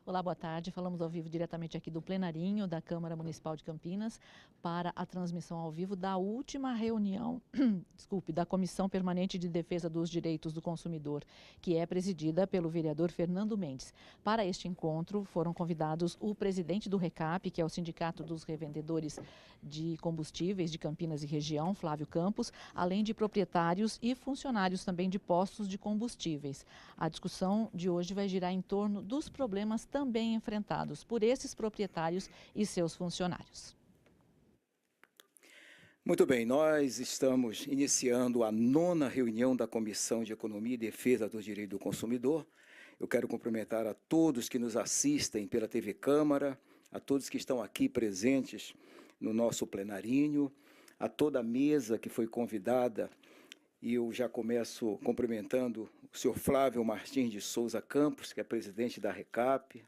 Olá, boa tarde. Falamos ao vivo diretamente aqui do plenarinho da Câmara Municipal de Campinas para a transmissão ao vivo da última reunião, da Comissão Permanente de Defesa dos Direitos do Consumidor, que é presidida pelo vereador Fernando Mendes. Para este encontro foram convidados o presidente do RECAP, que é o Sindicato dos Revendedores de Combustíveis de Campinas e região, Flávio Campos, além de proprietários e funcionários também de postos de combustíveis. A discussão de hoje vai girar em torno dos problemas também enfrentados por esses proprietários e seus funcionários. Muito bem, nós estamos iniciando a 9ª reunião da Comissão de Economia e Defesa dos Direitos do Consumidor. Eu quero cumprimentar a todos que nos assistem pela TV Câmara, a todos que estão aqui presentes no nosso plenarinho, a toda a mesa que foi convidada. E eu já começo cumprimentando o senhor Flávio Martins de Souza Campos, que é presidente da RECAP,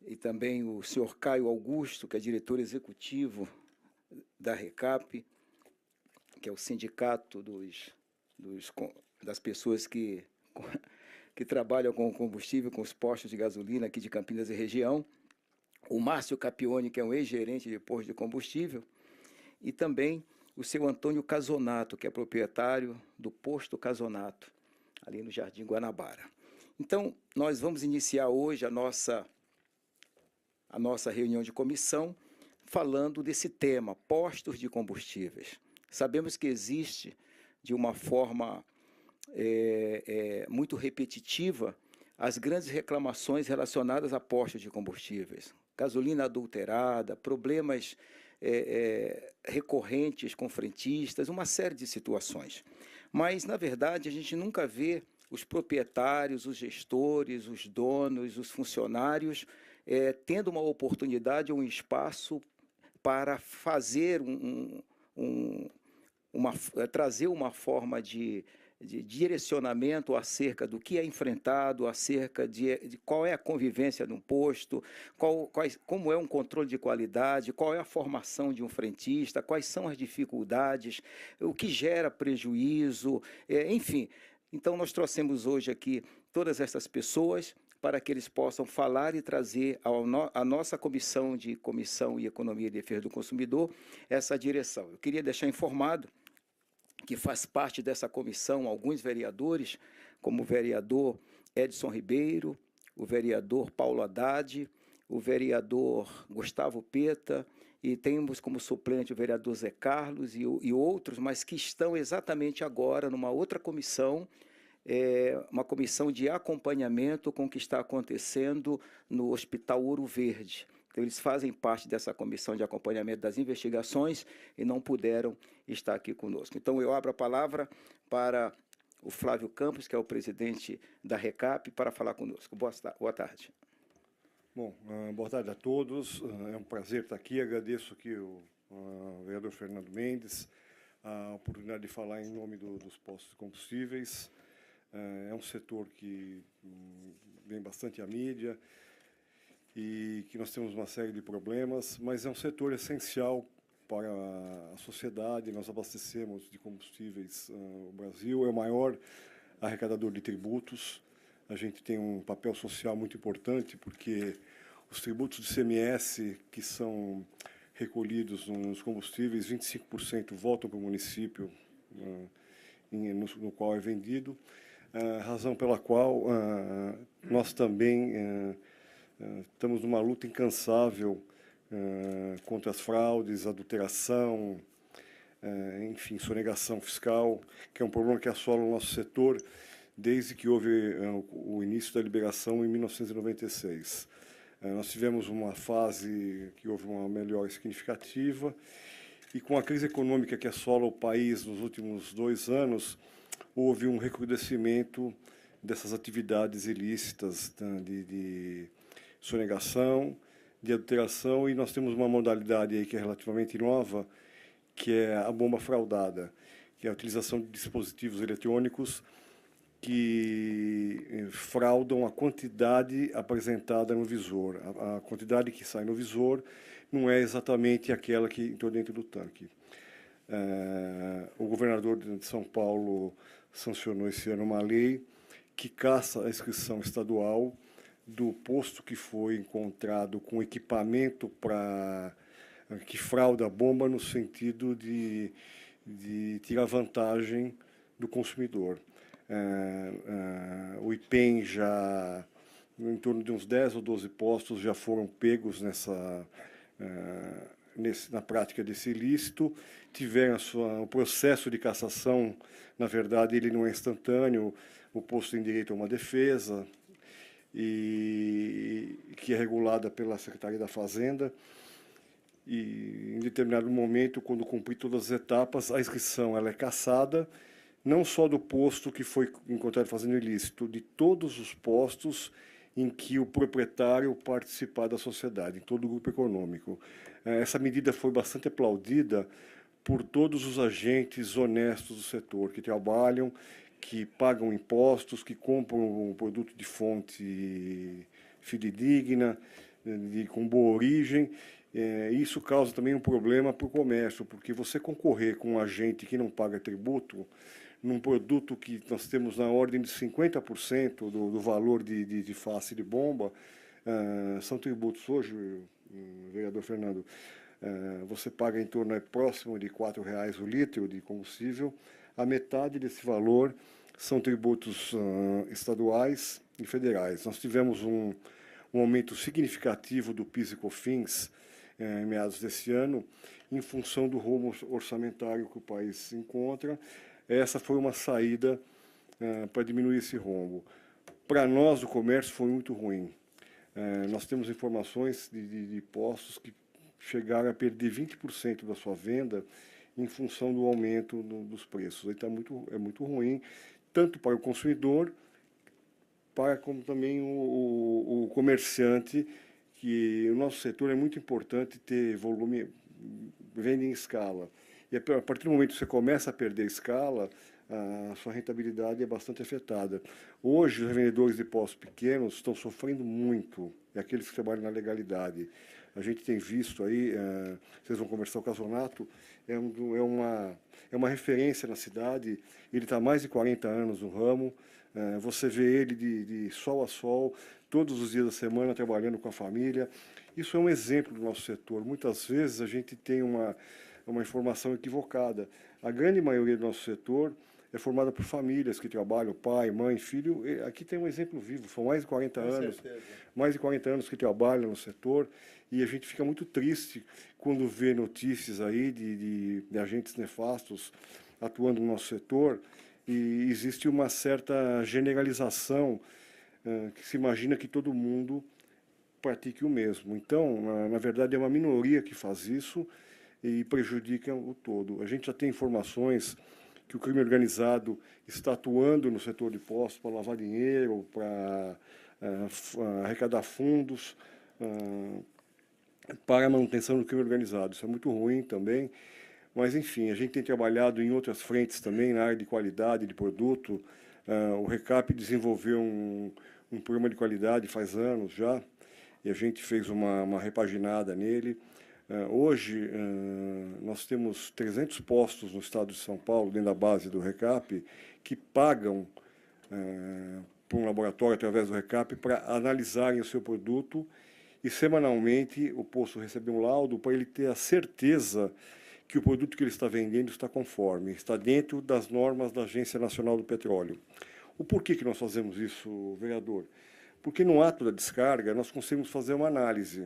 e também o senhor Caio Augusto, que é diretor executivo da RECAP, que é o sindicato das pessoas que trabalham com combustível, com os postos de gasolina aqui de Campinas e região, o Márcio Capione, que é um ex-gerente de posto de combustível, e também o seu Antônio Casonato, que é proprietário do posto Casonato, ali no Jardim Guanabara. Então, nós vamos iniciar hoje a nossa reunião de comissão falando desse tema, postos de combustíveis. Sabemos que existe, de uma forma muito repetitiva, as grandes reclamações relacionadas a postos de combustíveis. Gasolina adulterada, problemas recorrentes com frentistas, uma série de situações. Mas, na verdade, a gente nunca vê os proprietários, os gestores, os donos, os funcionários tendo uma oportunidade ou um espaço para fazer trazer uma forma de direcionamento acerca do que é enfrentado, acerca de qual é a convivência num posto, como é um controle de qualidade, qual é a formação de um frentista, quais são as dificuldades, o que gera prejuízo, enfim. Então, nós trouxemos hoje aqui todas essas pessoas para que eles possam falar e trazer à nossa Comissão e Economia e Defesa do Consumidor essa direção. Eu queria deixar informado que faz parte dessa comissão alguns vereadores, como o vereador Edson Ribeiro, o vereador Paulo Haddad, o vereador Gustavo Peta, e temos como suplente o vereador Zé Carlos e outros, mas que estão exatamente agora numa outra comissão, uma comissão de acompanhamento com o que está acontecendo no Hospital Ouro Verde. Então, eles fazem parte dessa comissão de acompanhamento das investigações e não puderam estar aqui conosco. Então, eu abro a palavra para o Flávio Campos, que é o presidente da RECAP, para falar conosco. Boa tarde. Bom, boa tarde a todos. É um prazer estar aqui. Agradeço aqui o vereador Fernando Mendes a oportunidade de falar em nome dos postos de combustíveis. É um setor que vem bastante à mídia e que nós temos uma série de problemas, mas é um setor essencial para a sociedade. Nós abastecemos de combustíveis o Brasil, é o maior arrecadador de tributos. A gente tem um papel social muito importante, porque os tributos de ICMS que são recolhidos nos combustíveis, 25% voltam para o município no qual é vendido, razão pela qual nós também estamos numa luta incansável contra as fraudes, adulteração, enfim, sonegação fiscal, que é um problema que assola o nosso setor desde que houve o início da liberação em 1996. Nós tivemos uma fase que houve uma melhora significativa e com a crise econômica que assola o país nos últimos 2 anos, houve um recrudescimento dessas atividades ilícitas de sonegação, de adulteração, e nós temos uma modalidade aí que é relativamente nova, que é a bomba fraudada, que é a utilização de dispositivos eletrônicos que fraudam a quantidade apresentada no visor. A quantidade que sai no visor não é exatamente aquela que entrou dentro do tanque. O governador de São Paulo sancionou esse ano uma lei que caça a inscrição estadual do posto que foi encontrado com equipamento que frauda a bomba no sentido de tirar vantagem do consumidor. O IPEM já, em torno de uns 10 ou 12 postos, já foram pegos na prática desse ilícito, tiveram o processo de cassação, na verdade, ele não é instantâneo, o posto tem direito a uma defesa, que é regulada pela Secretaria da Fazenda, e em determinado momento, quando cumprir todas as etapas, a inscrição ela é cassada, não só do posto que foi encontrado fazendo ilícito, de todos os postos em que o proprietário participar da sociedade, em todo o grupo econômico. Essa medida foi bastante aplaudida por todos os agentes honestos do setor, que trabalham, que pagam impostos, que compram um produto de fonte fidedigna, com boa origem. Isso causa também um problema para o comércio, porque você concorrer com um agente que não paga tributo, num produto que nós temos na ordem de 50% do valor de face de bomba, são tributos hoje, vereador Fernando, você paga em torno próximo de R$ 4,00 o litro de combustível, a metade desse valor são tributos estaduais e federais. Nós tivemos um aumento significativo do PIS e COFINS em meados desse ano, em função do rombo orçamentário que o país encontra. Essa foi uma saída para diminuir esse rombo. Para nós, o comércio, foi muito ruim. Nós temos informações de postos que chegaram a perder 20% da sua venda em função do aumento dos preços. Então, é muito ruim, tanto para o consumidor, como também o comerciante, que o nosso setor é muito importante ter volume, venda em escala. E a partir do momento que você começa a perder escala, a sua rentabilidade é bastante afetada. Hoje, os vendedores de postos pequenos estão sofrendo muito, e aqueles que trabalham na legalidade. A gente tem visto aí, vocês vão conversar, o Casonato é uma referência na cidade, ele está há mais de 40 anos no ramo, você vê ele de sol a sol, todos os dias da semana, trabalhando com a família. Isso é um exemplo do nosso setor. Muitas vezes a gente tem uma informação equivocada. A grande maioria do nosso setor é formada por famílias que trabalham, pai, mãe, filho. Aqui tem um exemplo vivo, são mais de 40 anos, certeza. Mais de 40 anos que trabalham no setor, e a gente fica muito triste quando vê notícias aí de agentes nefastos atuando no nosso setor, e existe uma certa generalização que se imagina que todo mundo pratique o mesmo. Então, na verdade, é uma minoria que faz isso e prejudica o todo. A gente já tem informações que o crime organizado está atuando no setor de postos para lavar dinheiro, para arrecadar fundos, para a manutenção do crime organizado. Isso é muito ruim também. Mas, enfim, a gente tem trabalhado em outras frentes também, na área de qualidade de produto. O RECAP desenvolveu um programa de qualidade faz anos já, e a gente fez uma repaginada nele. Hoje, nós temos 300 postos no estado de São Paulo, dentro da base do RECAP, que pagam para um laboratório, através do RECAP, para analisarem o seu produto, e semanalmente o posto recebe um laudo para ele ter a certeza que o produto que ele está vendendo está conforme, está dentro das normas da Agência Nacional do Petróleo. O porquê que nós fazemos isso, vereador? Porque no ato da descarga nós conseguimos fazer uma análise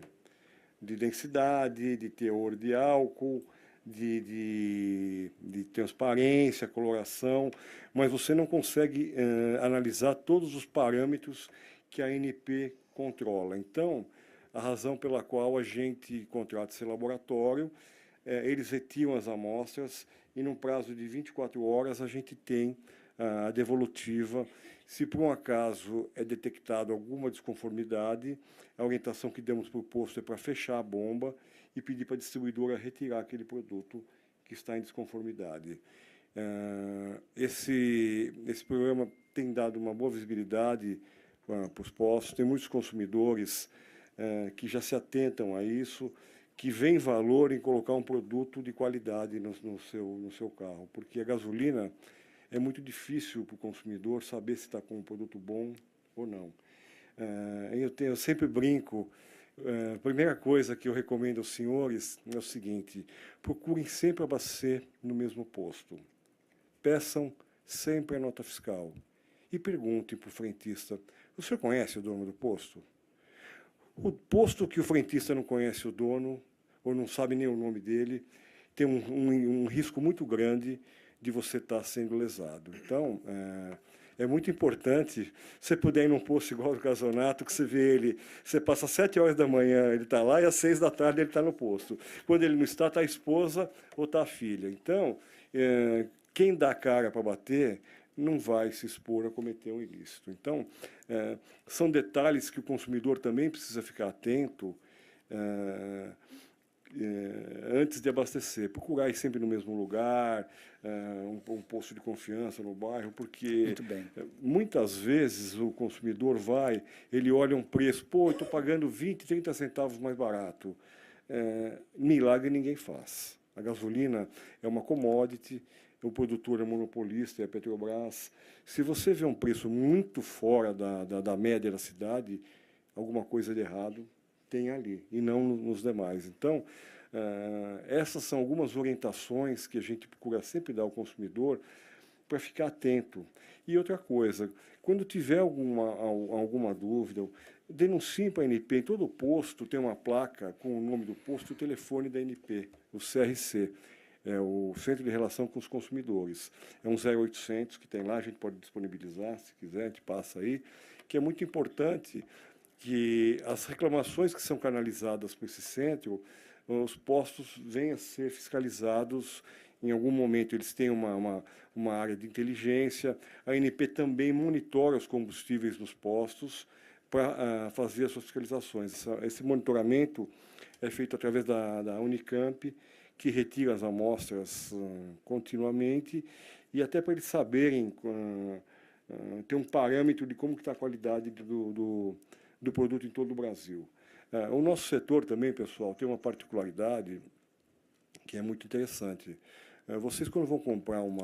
de densidade, de teor de álcool, de transparência, coloração, mas você não consegue analisar todos os parâmetros que a ANP controla. Então, a razão pela qual a gente contrata esse laboratório, eles retiram as amostras e, num prazo de 24 horas, a gente tem a devolutiva. Se por um acaso é detectado alguma desconformidade, a orientação que demos para o posto é para fechar a bomba e pedir para a distribuidora retirar aquele produto que está em desconformidade. Esse programa tem dado uma boa visibilidade para os postos, tem muitos consumidores que já se atentam a isso, que veem valor em colocar um produto de qualidade no seu carro, porque a gasolina é muito difícil para o consumidor saber se está com um produto bom ou não. Eu sempre brinco. A primeira coisa que eu recomendo aos senhores é o seguinte: procurem sempre abastecer no mesmo posto. Peçam sempre a nota fiscal e perguntem para o frentista: o senhor conhece o dono do posto? O posto que o frentista não conhece o dono, ou não sabe nem o nome dele, tem um risco muito grande de você estar sendo lesado. Então, é muito importante, se você puder ir num posto igual o Gasonato, que você vê ele, você passa às 7 horas da manhã, ele está lá, e às 6 da tarde ele está no posto. Quando ele não está, está a esposa ou está a filha. Então, quem dá a cara para bater não vai se expor a cometer um ilícito. Então, são detalhes que o consumidor também precisa ficar atento antes de abastecer. Procurar ir sempre no mesmo lugar, um posto de confiança no bairro, porque muitas vezes o consumidor ele olha um preço, pô, eu estou pagando 20, 30 centavos mais barato. Milagre ninguém faz. A gasolina é uma commodity, o produtor é monopolista, é a Petrobras. Se você vê um preço muito fora da média da cidade, alguma coisa de errado tem ali, e não nos demais. Então, essas são algumas orientações que a gente procura sempre dar ao consumidor para ficar atento. E outra coisa, quando tiver alguma dúvida, denuncie para a ANP. Em todo posto tem uma placa com o nome do posto e o telefone da ANP, o CRC. É o Centro de Relação com os Consumidores. É um 0800 que tem lá, a gente pode disponibilizar, se quiser, a gente passa aí, que é muito importante que as reclamações que são canalizadas para esse centro, os postos venham a ser fiscalizados em algum momento. Eles têm uma área de inteligência, a ANP também monitora os combustíveis nos postos para fazer as suas fiscalizações. Esse monitoramento é feito através da Unicamp, que retira as amostras continuamente, e até para eles saberem ter um parâmetro de como está a qualidade do produto em todo o Brasil. O nosso setor também, pessoal, tem uma particularidade que é muito interessante. Vocês, quando vão comprar um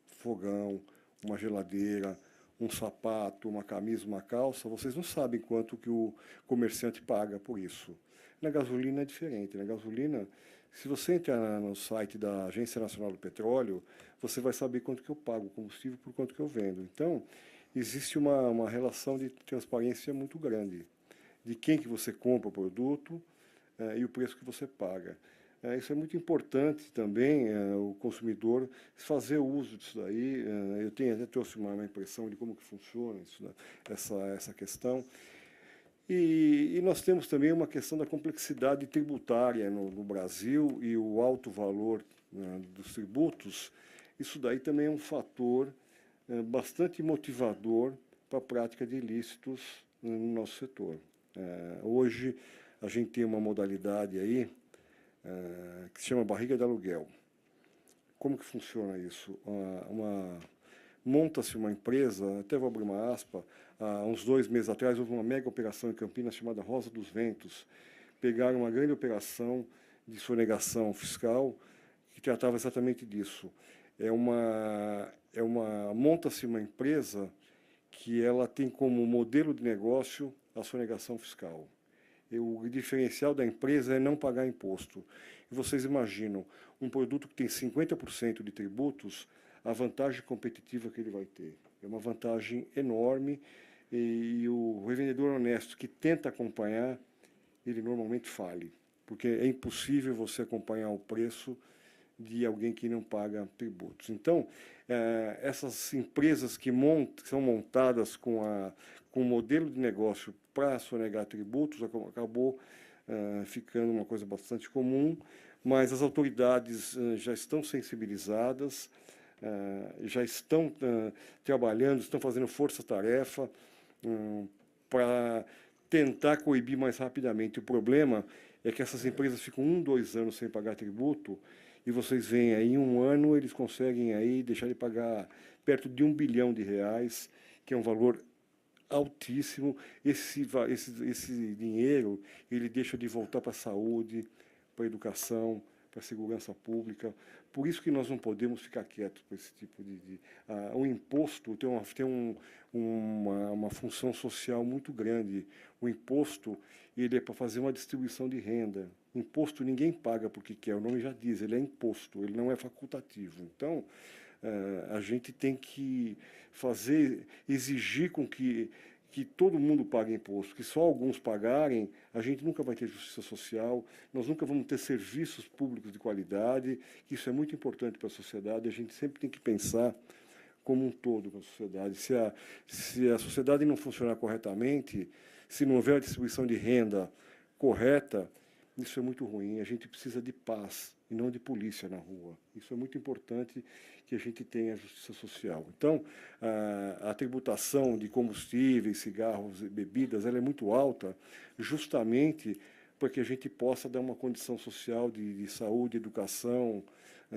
fogão, uma geladeira, um sapato, uma camisa, uma calça, vocês não sabem quanto que o comerciante paga por isso. Na gasolina é diferente. Na gasolina, se você entrar no site da Agência Nacional do Petróleo, você vai saber quanto que eu pago o combustível por quanto que eu vendo. Então, existe uma relação de transparência muito grande de quem que você compra o produto e o preço que você paga. Isso é muito importante também, o consumidor fazer uso disso daí. Eu até trouxe uma impressão de como que funciona essa questão. E nós temos também uma questão da complexidade tributária no Brasil e o alto valor dos tributos. Isso daí também é um fator bastante motivador para a prática de ilícitos no nosso setor. Hoje, a gente tem uma modalidade aí que se chama barriga de aluguel. Como que funciona isso? Monta-se uma empresa, até vou abrir uma aspa, há uns 2 meses atrás houve uma mega operação em Campinas chamada Rosa dos Ventos. Pegaram uma grande operação de sonegação fiscal que tratava exatamente disso. Monta-se uma empresa que ela tem como modelo de negócio a sonegação fiscal. O diferencial da empresa é não pagar imposto. E vocês imaginam, um produto que tem 50% de tributos, a vantagem competitiva que ele vai ter. É uma vantagem enorme e o revendedor honesto que tenta acompanhar, ele normalmente fale, porque é impossível você acompanhar o preço de alguém que não paga tributos. Então, essas empresas que são montadas com um modelo de negócio para sonegar tributos, acabou ficando uma coisa bastante comum, mas as autoridades já estão sensibilizadas, já estão trabalhando, estão fazendo força-tarefa para tentar coibir mais rapidamente. O problema é que essas empresas ficam 1, 2 anos sem pagar tributo, e vocês veem aí, em 1 ano, eles conseguem aí deixar de pagar perto de R$1 bilhão, que é um valor altíssimo. Esse dinheiro ele deixa de voltar para a saúde, para a educação, para a segurança pública. Por isso que nós não podemos ficar quietos com esse tipo o imposto tem uma função social muito grande. O imposto ele é para fazer uma distribuição de renda. Imposto ninguém paga porque quer, o nome já diz, ele é imposto, ele não é facultativo. Então, a gente tem que exigir com que todo mundo pague imposto, que só alguns pagarem, a gente nunca vai ter justiça social, nós nunca vamos ter serviços públicos de qualidade, que isso é muito importante para a sociedade, a gente sempre tem que pensar como um todo com a sociedade. Se a sociedade não funcionar corretamente, se não houver a distribuição de renda correta, isso é muito ruim. A gente precisa de paz e não de polícia na rua. Isso é muito importante, que a gente tenha a justiça social. Então, a tributação de combustíveis, cigarros e bebidas, ela é muito alta, justamente para que a gente possa dar uma condição social de saúde, educação,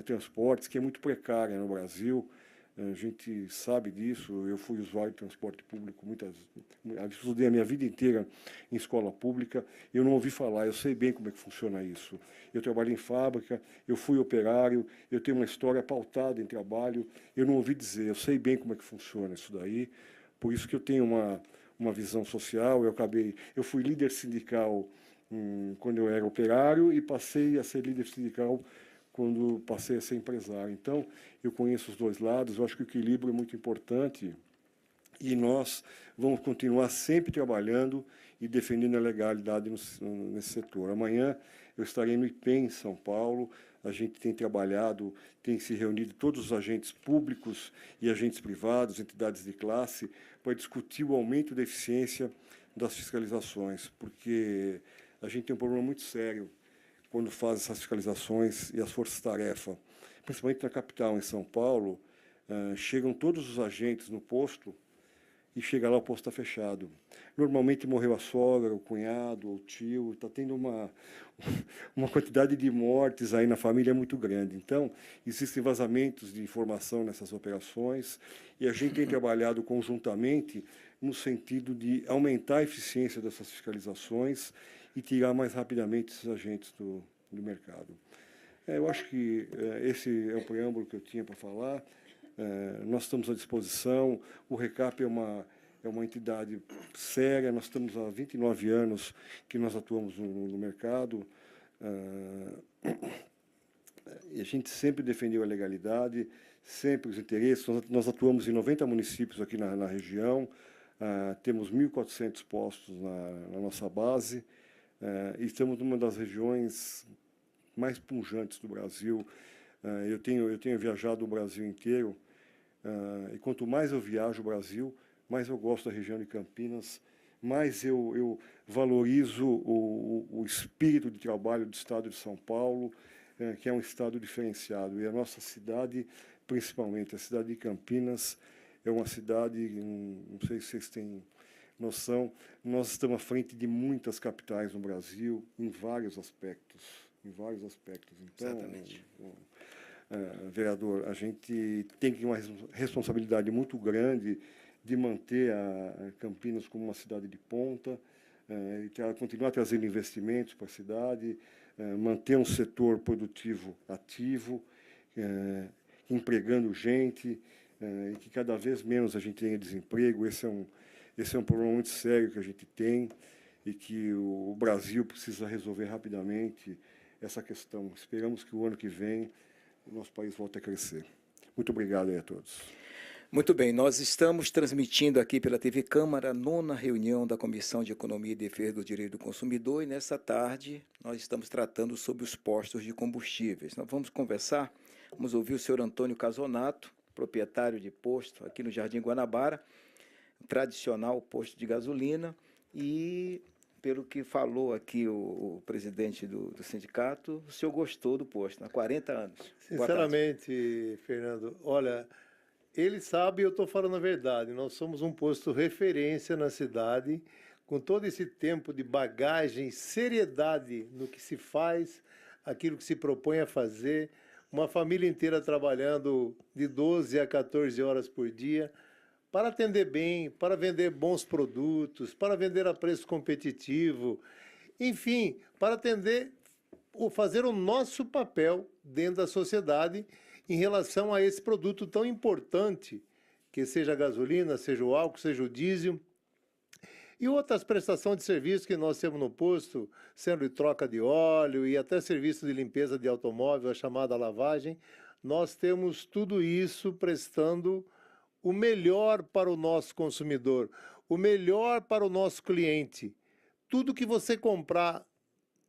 transportes, que é muito precária no Brasil. A gente sabe disso. Eu fui usuário de transporte público estudei a minha vida inteira em escola pública. Eu não ouvi falar, eu sei bem como é que funciona isso. Eu trabalhei em fábrica, eu fui operário, eu tenho uma história pautada em trabalho. Eu não ouvi dizer, eu sei bem como é que funciona isso daí. Por isso que eu tenho uma visão social. Eu fui líder sindical quando eu era operário e passei a ser líder sindical quando passei a ser empresário. Então, eu conheço os dois lados, eu acho que o equilíbrio é muito importante e nós vamos continuar sempre trabalhando e defendendo a legalidade nesse setor. Amanhã eu estarei no IPEM, em São Paulo. A gente tem trabalhado, tem se reunido todos os agentes públicos e agentes privados, entidades de classe, para discutir o aumento da eficiência das fiscalizações, porque a gente tem um problema muito sério quando faz essas fiscalizações e as forças-tarefa, principalmente na capital, em São Paulo, chegam todos os agentes no posto e chega lá, o posto está fechado. Normalmente morreu a sogra, o cunhado, o tio, está tendo uma quantidade de mortes aí na família muito grande. Então, existem vazamentos de informação nessas operações e a gente tem trabalhado conjuntamente no sentido de aumentar a eficiência dessas fiscalizações e tirar mais rapidamente esses agentes do mercado. Eu acho que esse é o preâmbulo que eu tinha para falar. Nós estamos à disposição. O RECAP é uma entidade séria. Nós estamos há 29 anos que nós atuamos no mercado. E a gente sempre defendeu a legalidade, sempre os interesses. Nós atuamos em 90 municípios aqui na região. Temos 1.400 postos na nossa base. E estamos numa das regiões mais pujantes do Brasil. Eu tenho viajado o Brasil inteiro, e quanto mais eu viajo o Brasil, mais eu gosto da região de Campinas, mais eu valorizo o espírito de trabalho do Estado de São Paulo, que é um estado diferenciado. E a nossa cidade, principalmente a cidade de Campinas, é uma cidade, não sei se vocês têm noção, nós estamos à frente de muitas capitais no Brasil, em vários aspectos. Então, Exatamente. Vereador, a gente tem uma responsabilidade muito grande de manter a Campinas como uma cidade de ponta, e continuar trazendo investimentos para a cidade, manter um setor produtivo ativo, empregando gente, e que cada vez menos a gente tenha desemprego. Esse é um problema muito sério que a gente tem e que o Brasil precisa resolver rapidamente essa questão. Esperamos que o ano que vem o nosso país volte a crescer. Muito obrigado aí a todos. Muito bem, nós estamos transmitindo aqui pela TV Câmara a 9ª reunião da Comissão de Economia e Defesa do Direito do Consumidor, e nessa tarde nós estamos tratando sobre os postos de combustíveis. Nós vamos conversar, vamos ouvir o senhor Antônio Casonato, proprietário de posto aqui no Jardim Guanabara, tradicional posto de gasolina, e pelo que falou aqui o presidente do sindicato, o senhor gostou do posto, há 40 anos. Sinceramente, Fernando, olha, ele sabe, eu estou falando a verdade, nós somos um posto referência na cidade, com todo esse tempo de bagagem, seriedade no que se faz, aquilo que se propõe a fazer, uma família inteira trabalhando de 12 a 14 horas por dia, para atender bem, para vender bons produtos, para vender a preço competitivo, enfim, para atender fazer o nosso papel dentro da sociedade em relação a esse produto tão importante, que seja a gasolina, seja o álcool, seja o diesel, e outras prestações de serviço que nós temos no posto, sendo de troca de óleo e até serviço de limpeza de automóvel, a chamada lavagem, nós temos tudo isso prestando o melhor para o nosso consumidor, o melhor para o nosso cliente. Tudo que você comprar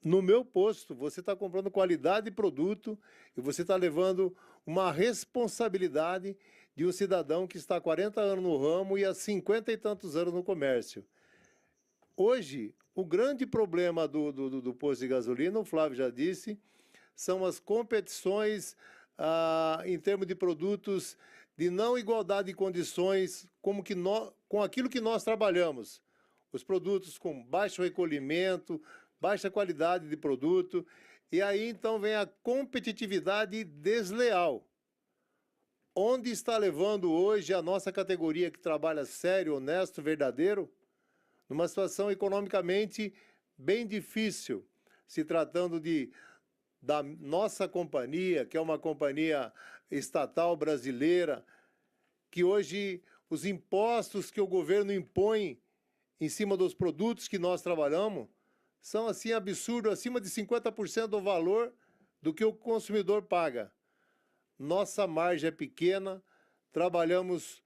no meu posto, você está comprando qualidade de produto e você está levando uma responsabilidade de um cidadão que está há 40 anos no ramo e há 50 e tantos anos no comércio. Hoje, o grande problema do posto de gasolina, o Flávio já disse, são as competições em termos de produtos de não igualdade de condições com aquilo que nós trabalhamos. Os produtos com baixo recolhimento, baixa qualidade de produto, e aí então vem a competitividade desleal. Onde está levando hoje a nossa categoria que trabalha sério, honesto, verdadeiro, numa situação economicamente bem difícil, se tratando da nossa companhia, que é uma companhia estatal brasileira, que hoje os impostos que o governo impõe em cima dos produtos que nós trabalhamos são assim absurdos, acima de 50% do valor do que o consumidor paga. Nossa margem é pequena, trabalhamos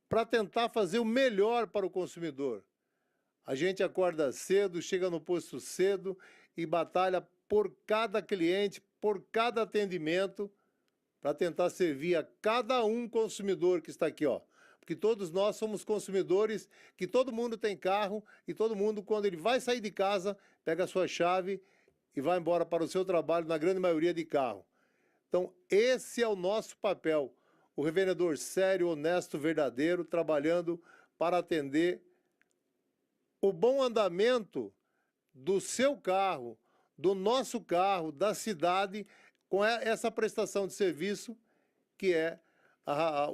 para tentar fazer o melhor para o consumidor. A gente acorda cedo, chega no posto cedo e batalha por cada cliente, por cada atendimento, para tentar servir a cada um consumidor que está aqui, ó. Porque todos nós somos consumidores, que todo mundo tem carro e todo mundo, quando ele vai sair de casa, pega a sua chave e vai embora para o seu trabalho, na grande maioria de carro. Então, esse é o nosso papel. O revendedor sério, honesto, verdadeiro, trabalhando para atender o bom andamento do seu carro, do nosso carro, da cidade, com essa prestação de serviço que é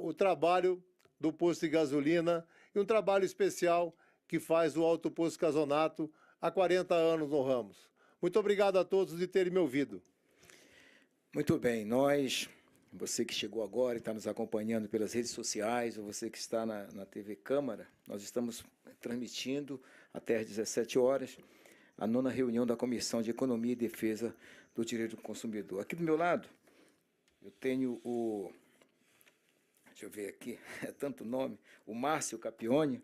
o trabalho do posto de gasolina e um trabalho especial que faz o Alto Posto Casonato há 40 anos no Ramos. Muito obrigado a todos de terem me ouvido. Muito bem, você que chegou agora e está nos acompanhando pelas redes sociais, ou você que está na TV Câmara, nós estamos transmitindo até às 17 horas a 9ª reunião da Comissão de Economia e Defesa do Direito do Consumidor. Aqui do meu lado, eu tenho deixa eu ver aqui, é tanto nome, o Márcio Capione,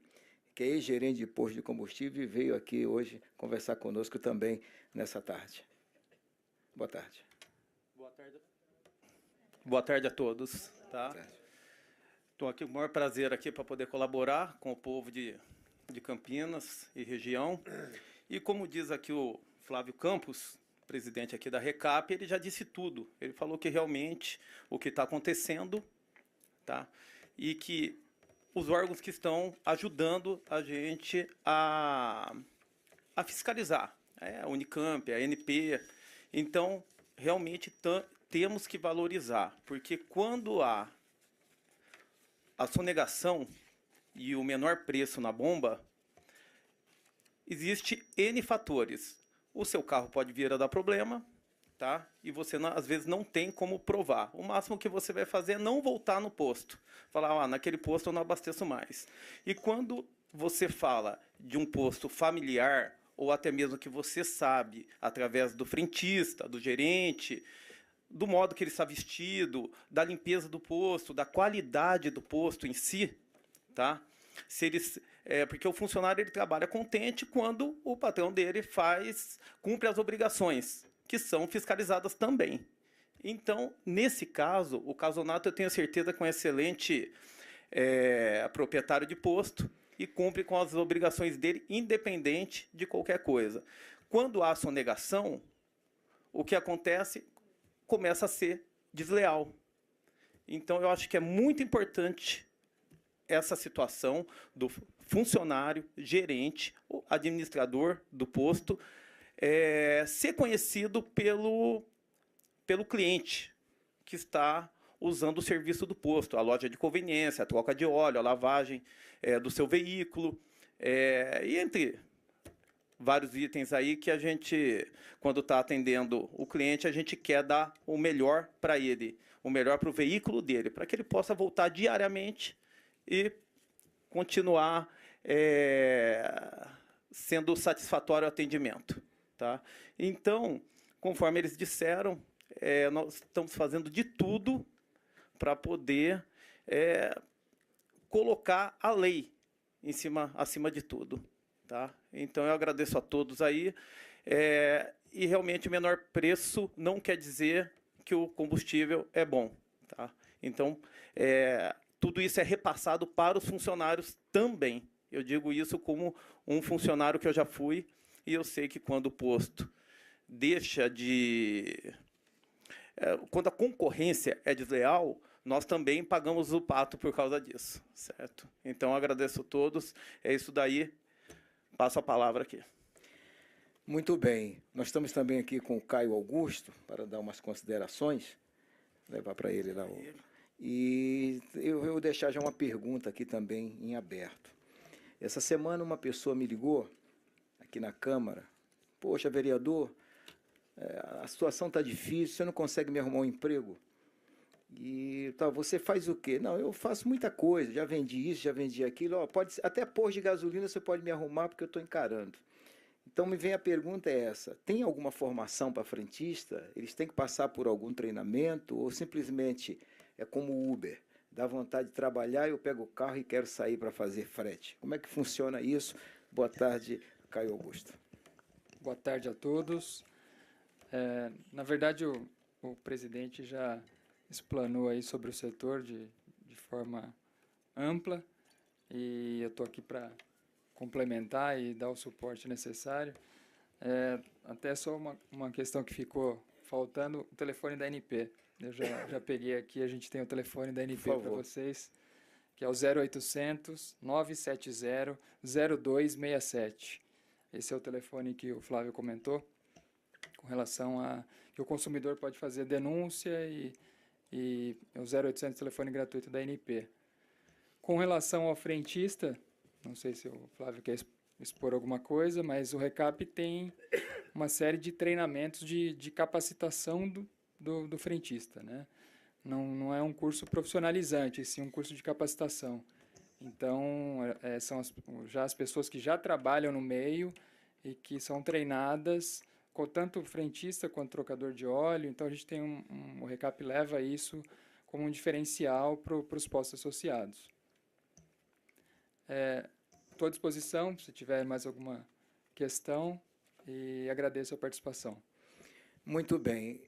que é ex-gerente de posto de combustível e veio aqui hoje conversar conosco também nessa tarde. Boa tarde. Boa tarde. Boa tarde a todos. Tá? Estou aqui com o maior prazer aqui para poder colaborar com o povo de Campinas e região. E como diz aqui o Flávio Campos, presidente aqui da RECAP, ele já disse tudo. Ele falou que realmente o que está acontecendo, tá? E que os órgãos que estão ajudando a gente a fiscalizar, a Unicamp, a ANP. Então, realmente temos que valorizar, porque quando há a sonegação e o menor preço na bomba, existe N fatores. O seu carro pode vir a dar problema, tá? E você, às vezes, não tem como provar. O máximo que você vai fazer é não voltar no posto. Falar, naquele posto eu não abasteço mais. E quando você fala de um posto familiar, ou até mesmo que você sabe, através do frentista, do gerente, do modo que ele está vestido, da limpeza do posto, da qualidade do posto em si, tá? Porque o funcionário ele trabalha contente quando o patrão dele cumpre as obrigações, que são fiscalizadas também. Então, nesse caso, o Casonato, eu tenho certeza que é um excelente proprietário de posto e cumpre com as obrigações dele, independente de qualquer coisa. Quando há sonegação, o que acontece começa a ser desleal. Então, eu acho que é muito importante essa situação do funcionário, gerente, o administrador do posto, ser conhecido pelo cliente que está usando o serviço do posto, a loja de conveniência, a troca de óleo, a lavagem do seu veículo, e entre vários itens aí que a gente, quando está atendendo o cliente, a gente quer dar o melhor para ele, o melhor para o veículo dele, para que ele possa voltar diariamente e continuar sendo satisfatório o atendimento. Tá? Então, conforme eles disseram, nós estamos fazendo de tudo para poder colocar a lei acima de tudo. Tá? Então, eu agradeço a todos aí. E realmente o menor preço não quer dizer que o combustível é bom. Tá? Então, tudo isso é repassado para os funcionários também. Eu digo isso como um funcionário que eu já fui, e eu sei que quando o posto deixa de... quando a concorrência é desleal, nós também pagamos o pato por causa disso, certo? Então, eu agradeço a todos. É isso daí. Passo a palavra aqui. Muito bem. Nós estamos também aqui com o Caio Augusto, para dar umas considerações, levar para ele lá. E eu vou deixar já uma pergunta aqui também em aberto. Essa semana uma pessoa me ligou aqui na Câmara. Poxa, vereador, a situação está difícil, você não consegue me arrumar um emprego? E tá, você faz o quê? Não, eu faço muita coisa, já vendi isso, já vendi aquilo. Ó, pode, até posto de gasolina você pode me arrumar porque eu estou encarando. Então me vem a pergunta essa, tem alguma formação para frentista? Eles têm que passar por algum treinamento ou simplesmente é como Uber? Dá vontade de trabalhar, eu pego o carro e quero sair para fazer frete. Como é que funciona isso? Boa tarde, Caio Augusto. Boa tarde a todos. Na verdade, o presidente já explanou aí sobre o setor de forma ampla e eu estou aqui para complementar e dar o suporte necessário. Até só uma questão que ficou faltando, o telefone da NP. Eu já peguei aqui, a gente tem o telefone da NP para vocês, que é o 0800 970 0267. Esse é o telefone que o Flávio comentou, com relação a que o consumidor pode fazer denúncia e é o 0800 telefone gratuito da NP. Com relação ao frentista, não sei se o Flávio quer expor alguma coisa, mas o RECAP tem uma série de treinamentos de capacitação do frentista, né? Não é um curso profissionalizante, sim um curso de capacitação. Então, são já as pessoas que já trabalham no meio e que são treinadas, tanto frentista quanto trocador de óleo. Então, a gente tem o RECAP leva isso como um diferencial para os postos associados. Estou à disposição, se tiver mais alguma questão, e agradeço a participação. Muito bem.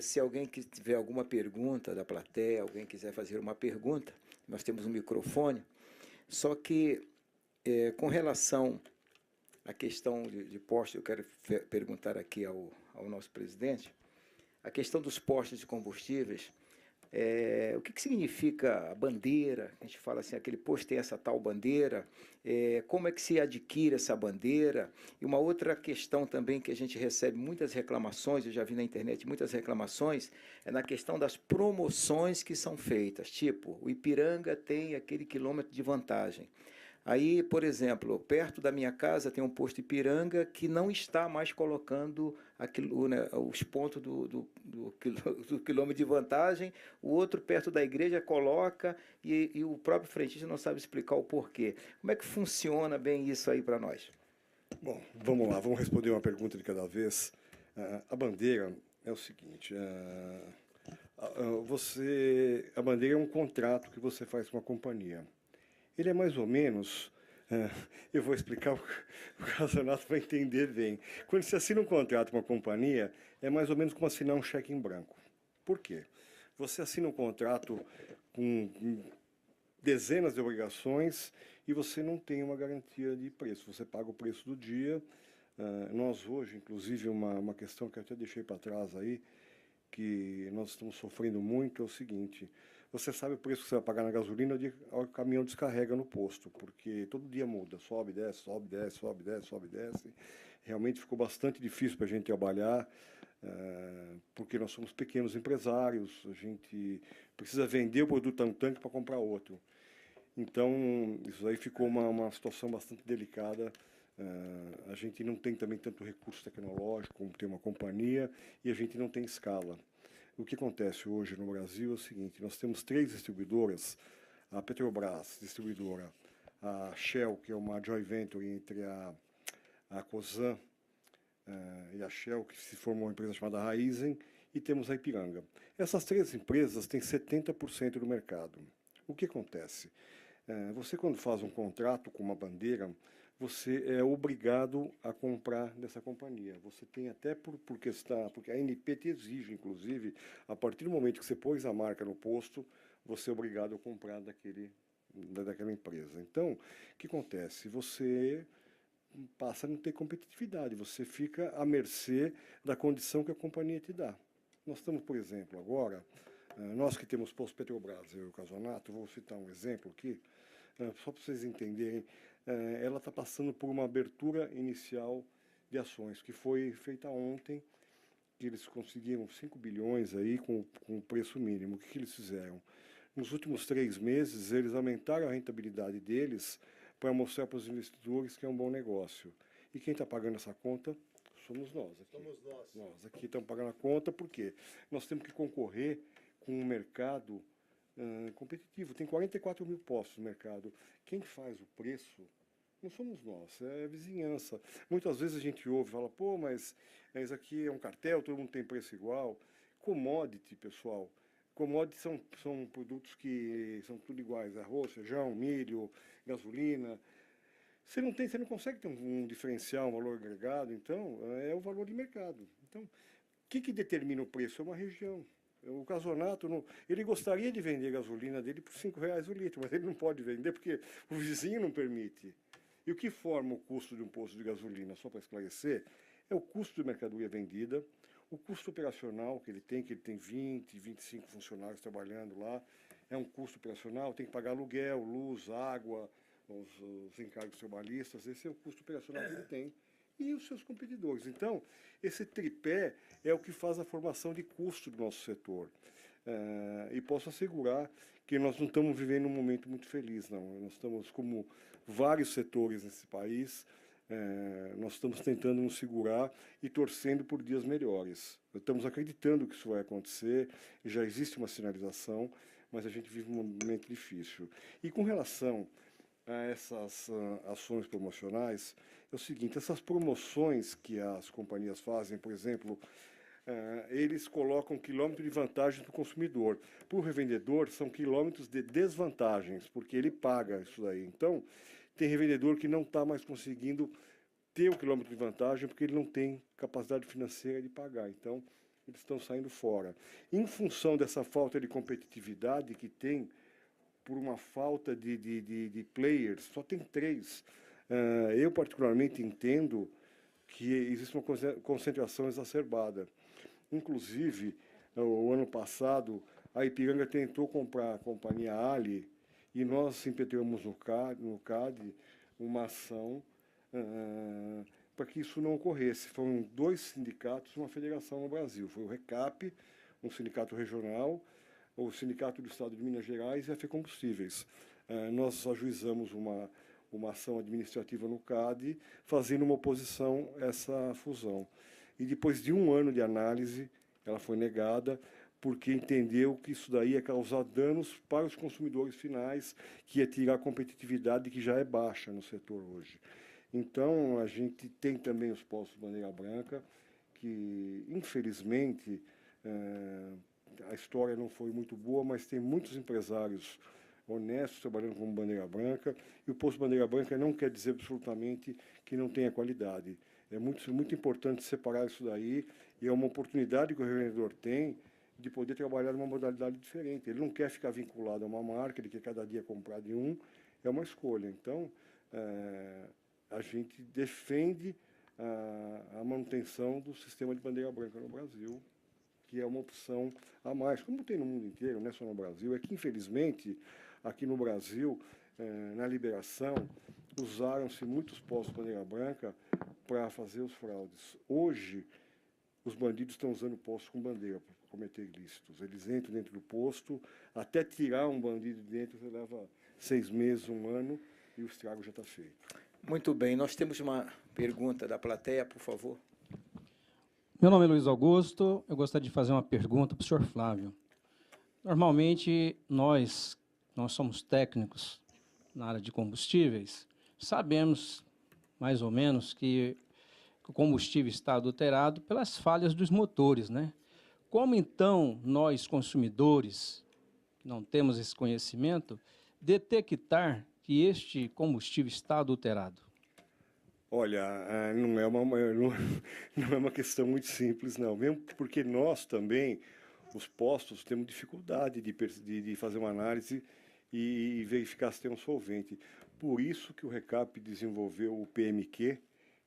Se alguém que tiver alguma pergunta da plateia, alguém quiser fazer uma pergunta, nós temos um microfone. Só que, com relação à questão de postos, eu quero perguntar aqui ao nosso presidente, a questão dos postos de combustíveis, o que significa a bandeira? A gente fala assim, aquele posto tem essa tal bandeira, como é que se adquire essa bandeira? E uma outra questão também que a gente recebe muitas reclamações, eu já vi na internet muitas reclamações, é na questão das promoções que são feitas, tipo, o Ipiranga tem aquele quilômetro de vantagem. Aí, por exemplo, perto da minha casa tem um posto Ipiranga que não está mais colocando aquilo, né, os pontos do quilômetro de vantagem, o outro perto da igreja coloca e o próprio frentista não sabe explicar o porquê. Como é que funciona bem isso aí para nós? Bom, vamos lá, vamos responder uma pergunta de cada vez. A bandeira é o seguinte, a bandeira é um contrato que você faz com a companhia. Ele é mais ou menos, eu vou explicar, o Casanato vai entender bem. Quando você assina um contrato com uma companhia, é mais ou menos como assinar um cheque em branco. Por quê? Você assina um contrato com dezenas de obrigações e você não tem uma garantia de preço. Você paga o preço do dia. Nós hoje, inclusive, uma questão que eu até deixei para trás aí, que nós estamos sofrendo muito, é o seguinte: você sabe o preço que você vai pagar na gasolina onde o caminhão descarrega no posto, porque todo dia muda, sobe, desce, sobe, desce, sobe, desce, sobe, desce. Realmente ficou bastante difícil para a gente trabalhar, porque nós somos pequenos empresários, a gente precisa vender o produto no tanque para comprar outro. Então, isso aí ficou uma situação bastante delicada A gente não tem também tanto recurso tecnológico como tem uma companhia e a gente não tem escala. O que acontece hoje no Brasil é o seguinte, nós temos 3 distribuidoras, a Petrobras, distribuidora, a Shell, que é uma joint venture entre a Cosan e a Shell, que se formou uma empresa chamada Raízen, e temos a Ipiranga. Essas 3 empresas têm 70% do mercado. O que acontece? Você, quando faz um contrato com uma bandeira, você é obrigado a comprar dessa companhia. Você tem até porque a ANP te exige, inclusive, a partir do momento que você pôs a marca no posto, você é obrigado a comprar daquela empresa. Então, o que acontece? Você passa a não ter competitividade, você fica à mercê da condição que a companhia te dá. Nós estamos, por exemplo, agora, nós que temos posto Petrobras, eu e o Casonato, vou citar um exemplo aqui, só para vocês entenderem, ela está passando por uma abertura inicial de ações, que foi feita ontem, que eles conseguiram 5 bilhões aí com o preço mínimo. O que eles fizeram? Nos últimos 3 meses, eles aumentaram a rentabilidade deles para mostrar para os investidores que é um bom negócio. E quem está pagando essa conta somos nós aqui. Somos nós. Nós aqui estamos pagando a conta porque nós temos que concorrer com um mercado competitivo. Tem 44 mil postos no mercado. Quem faz o preço não somos nós, é a vizinhança. Muitas vezes a gente ouve e fala, pô, mas isso aqui é um cartel, todo mundo tem preço igual. Commodity, pessoal. Commodities são produtos que são tudo iguais, arroz, feijão, milho, gasolina. Você não consegue ter um diferencial, um valor agregado, então é o valor de mercado. Então, o que determina o preço? É uma região. O Casonato, ele gostaria de vender a gasolina dele por R$5 o litro, mas ele não pode vender porque o vizinho não permite. E o que forma o custo de um posto de gasolina, só para esclarecer, é o custo de mercadoria vendida, o custo operacional que ele tem 20, 25 funcionários trabalhando lá, é um custo operacional, tem que pagar aluguel, luz, água, os encargos trabalhistas, esse é o custo operacional que ele tem. E os seus competidores. Então, esse tripé é o que faz a formação de custo do nosso setor. E posso assegurar que nós não estamos vivendo um momento muito feliz, não. Nós estamos, como vários setores nesse país, nós estamos tentando nos segurar e torcendo por dias melhores. Estamos acreditando que isso vai acontecer, já existe uma sinalização, mas a gente vive um momento difícil. E com relação a essas ações promocionais, é o seguinte, essas promoções que as companhias fazem, por exemplo, eles colocam quilômetro de vantagem para o consumidor. Para o revendedor, são quilômetros de desvantagens, porque ele paga isso daí. Então, tem revendedor que não está mais conseguindo ter o quilômetro de vantagem porque ele não tem capacidade financeira de pagar. Então, eles estão saindo fora. Em função dessa falta de competitividade que tem, por uma falta de players, só tem 3. Eu, particularmente, entendo que existe uma concentração exacerbada. Inclusive, o ano passado, a Ipiranga tentou comprar a companhia Ali e nós impetramos no CAD uma ação para que isso não ocorresse. Foram 2 sindicatos e uma federação no Brasil. Foi o RECAP, um sindicato regional, o Sindicato do Estado de Minas Gerais e a FECombustíveis. Nós ajuizamos uma ação administrativa no CAD, fazendo uma oposição a essa fusão. E depois de 1 ano de análise, ela foi negada, porque entendeu que isso daí ia causar danos para os consumidores finais, que ia tirar a competitividade que já é baixa no setor hoje. Então, a gente tem também os postos bandeira branca, que, infelizmente, a história não foi muito boa, mas tem muitos empresários honestos trabalhando como bandeira branca, e o posto bandeira branca não quer dizer absolutamente que não tenha qualidade. É muito importante separar isso daí, e é uma oportunidade que o revendedor tem de poder trabalhar numa modalidade diferente. Ele não quer ficar vinculado a uma marca, ele quer cada dia comprar de um, é uma escolha. Então, a gente defende a manutenção do sistema de bandeira branca no Brasil, que é uma opção a mais, como tem no mundo inteiro, não é só no Brasil. É que, infelizmente, aqui no Brasil, na liberação, usaram-se muitos postos de bandeira branca para fazer os fraudes. Hoje, os bandidos estão usando postos com bandeira para cometer ilícitos. Eles entram dentro do posto, até tirar um bandido de dentro, você leva 6 meses, 1 ano, e o estrago já está feito. Muito bem, nós temos uma pergunta da plateia, por favor. Meu nome é Luiz Augusto, eu gostaria de fazer uma pergunta para o senhor Flávio. Normalmente, nós somos técnicos na área de combustíveis, sabemos mais ou menos que o combustível está adulterado pelas falhas dos motores, né? Como, então, nós, consumidores, que não temos esse conhecimento, detectar que este combustível está adulterado? Olha, não é uma questão muito simples, não. Mesmo porque nós também, os postos, temos dificuldade de fazer uma análise e verificar se tem um solvente. Por isso que o RECAP desenvolveu o PMQ,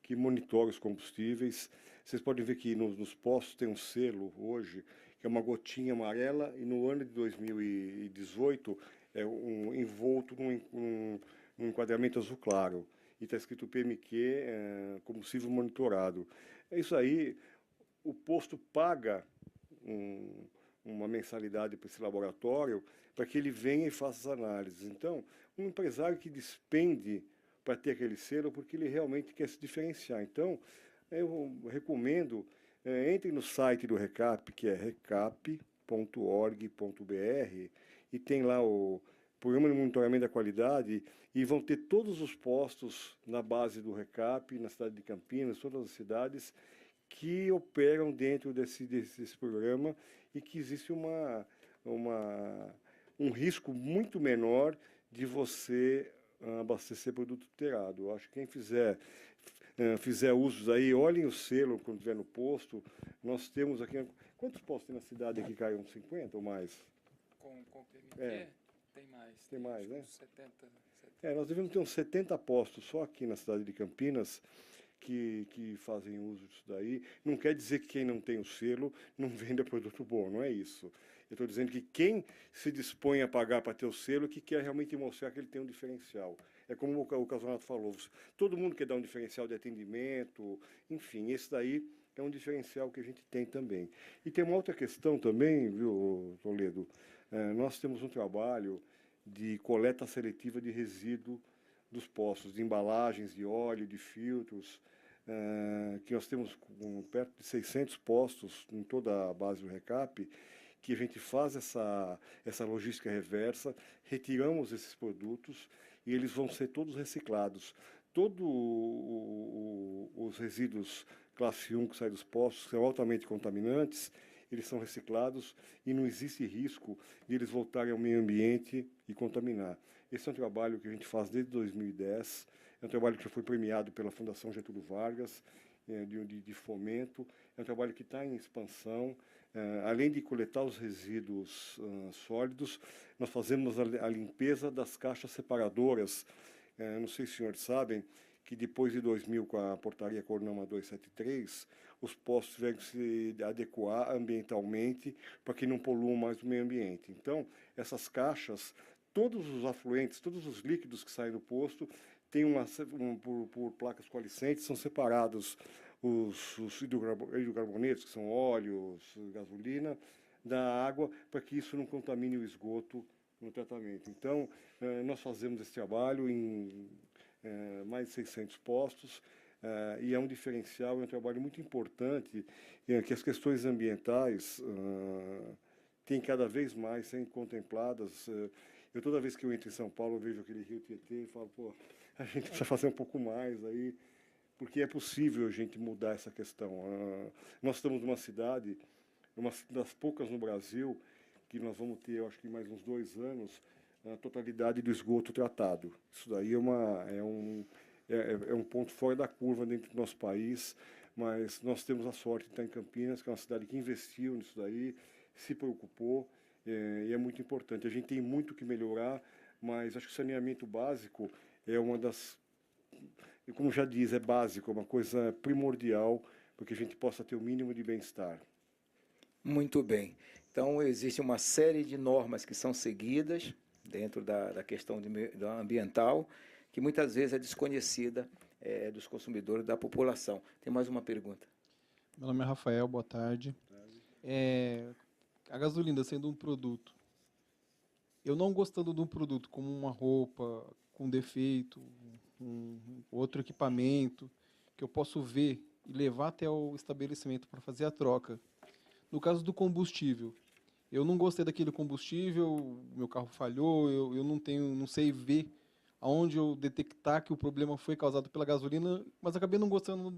que monitora os combustíveis. Vocês podem ver que nos postos tem um selo hoje, que é uma gotinha amarela, e no ano de 2018 é envolto num enquadramento azul claro. E está escrito PMQ, combustível monitorado. É isso aí, o posto paga uma mensalidade para esse laboratório para que ele venha e faça as análises. Então, um empresário que despende para ter aquele selo porque ele realmente quer se diferenciar. Então, eu recomendo, entre no site do RECAP, que é recap.org.br, e tem lá o Programa de Monitoramento da Qualidade, e vão ter todos os postos na base do RECAP, na cidade de Campinas, todas as cidades que operam dentro desse programa, e que existe um risco muito menor de você abastecer produto adulterado. Eu acho que quem fizer usos aí, olhem o selo quando estiver no posto. Nós temos aqui... Quantos postos tem na cidade aqui, Caio? Uns 50 ou mais? Com PMQ? Tem mais. Tem mais, né? 70. Nós devemos ter uns 70 postos só aqui na cidade de Campinas que fazem uso disso daí. Não quer dizer que quem não tem o selo não venda produto bom, não é isso. Eu estou dizendo que quem se dispõe a pagar para ter o selo, que quer realmente mostrar que ele tem um diferencial. É como o Casanato falou, todo mundo quer dar um diferencial de atendimento, enfim, esse daí é um diferencial que a gente tem também. E tem uma outra questão também, viu, Toledo? Nós temos um trabalho de coleta seletiva de resíduo dos postos, de embalagens, de óleo, de filtros, que nós temos perto de 600 postos em toda a base do RECAP, que a gente faz essa logística reversa, retiramos esses produtos e eles vão ser todos reciclados. Todos os resíduos classe 1 que saem dos postos, que são altamente contaminantes, eles são reciclados e não existe risco de eles voltarem ao meio ambiente e contaminar. Esse é um trabalho que a gente faz desde 2010, é um trabalho que já foi premiado pela Fundação Getúlio Vargas, de fomento, é um trabalho que está em expansão. Além de coletar os resíduos sólidos, nós fazemos a limpeza das caixas separadoras. Não sei se os senhores sabem que depois de 2000, com a portaria Cornama 273, os postos tiveram que se adequar ambientalmente para que não poluam mais o meio ambiente. Então, essas caixas, todos os afluentes, todos os líquidos que saem do posto, tem por placas coalescentes, são separados os hidrocarbonetos, que são óleos, gasolina, da água, para que isso não contamine o esgoto no tratamento. Então, nós fazemos esse trabalho em mais de 600 postos, e é um diferencial, é um trabalho muito importante, que as questões ambientais têm cada vez mais sendo contempladas. Eu, toda vez que eu entro em São Paulo, eu vejo aquele rio Tietê e falo, pô, a gente precisa fazer um pouco mais aí, porque é possível a gente mudar essa questão. Nós estamos numa cidade, uma das poucas no Brasil, que nós vamos ter, eu acho que mais uns 2 anos, a totalidade do esgoto tratado. Isso daí é um ponto fora da curva dentro do nosso país, mas nós temos a sorte de estar em Campinas, que é uma cidade que investiu nisso daí, se preocupou, e é muito importante. A gente tem muito que melhorar, mas acho que o saneamento básico é uma das... Como já diz, é básico, é uma coisa primordial para que a gente possa ter o mínimo de bem-estar. Muito bem. Então, existe uma série de normas que são seguidas dentro da questão ambiental, que muitas vezes é desconhecida dos consumidores, da população. Tem mais uma pergunta. Meu nome é Rafael, boa tarde. A gasolina sendo um produto, eu não gostando de um produto como uma roupa com defeito, outro equipamento que eu posso ver e levar até o estabelecimento para fazer a troca. No caso do combustível, eu não gostei daquele combustível, meu carro falhou, eu não sei ver aonde eu detectar que o problema foi causado pela gasolina, mas acabei não gostando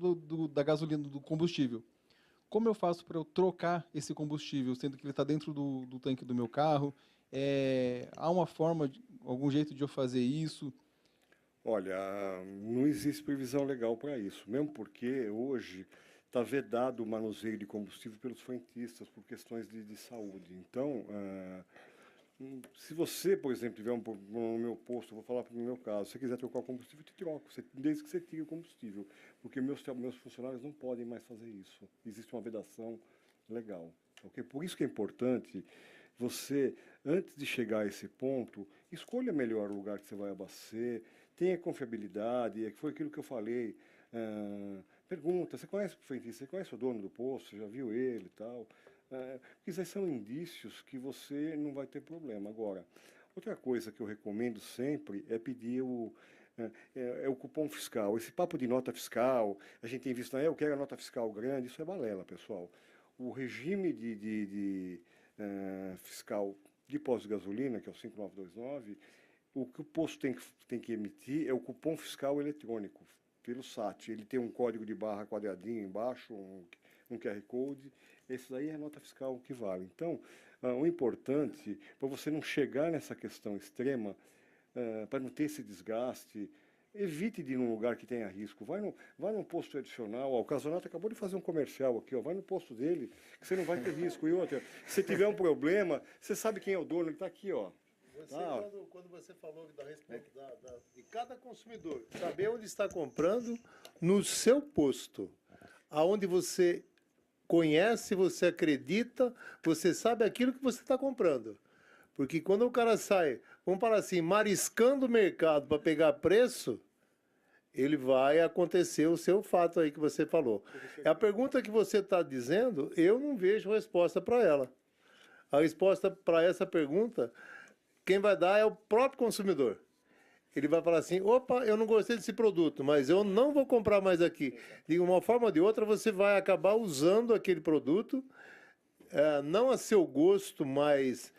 da gasolina, do combustível. Como eu faço para eu trocar esse combustível, sendo que ele está dentro do tanque do meu carro? Há uma forma, algum jeito de eu fazer isso? Olha, não existe previsão legal para isso, mesmo porque hoje está vedado o manuseio de combustível pelos frentistas por questões de saúde. Então, se você, por exemplo, tiver no meu posto, eu vou falar no meu caso, se você quiser trocar o combustível, eu te troco, desde que você tire o combustível, porque meus funcionários não podem mais fazer isso. Existe uma vedação legal. Okay? Por isso que é importante você, antes de chegar a esse ponto, escolha melhor o lugar que você vai abastecer, tenha confiabilidade, foi aquilo que eu falei. Pergunta, você conhece o frentista, você conhece o dono do posto, você já viu ele e tal? Porque esses são indícios que você não vai ter problema. Agora, outra coisa que eu recomendo sempre é pedir o cupom fiscal. Esse papo de nota fiscal, a gente tem visto, eu quero a nota fiscal grande, isso é balela, pessoal. O regime fiscal de pós de gasolina, que é o 5929, o que o posto tem que emitir é o cupom fiscal eletrônico, pelo SAT. Ele tem um código de barra quadradinho embaixo, um QR Code. Esse daí é a nota fiscal que vale. Então, o importante, para você não chegar nessa questão extrema, para não ter esse desgaste, evite de ir num lugar que tenha risco. Vai num posto tradicional. O Casonata acabou de fazer um comercial aqui. Vai no posto dele, que você não vai ter risco. E outra, se tiver um problema, você sabe quem é o dono, ele está aqui, ó. Quando você falou da respeito de cada consumidor, saber onde está comprando no seu posto, aonde você conhece, você acredita, você sabe aquilo que você está comprando. Porque quando o cara sai, vamos falar assim, mariscando o mercado para pegar preço, ele vai acontecer o seu fato aí que você falou. A pergunta que você está dizendo, eu não vejo resposta para ela. A resposta para essa pergunta, quem vai dar é o próprio consumidor. Ele vai falar assim, opa, eu não gostei desse produto, mas eu não vou comprar mais aqui. De uma forma ou de outra, você vai acabar usando aquele produto, não a seu gosto, mas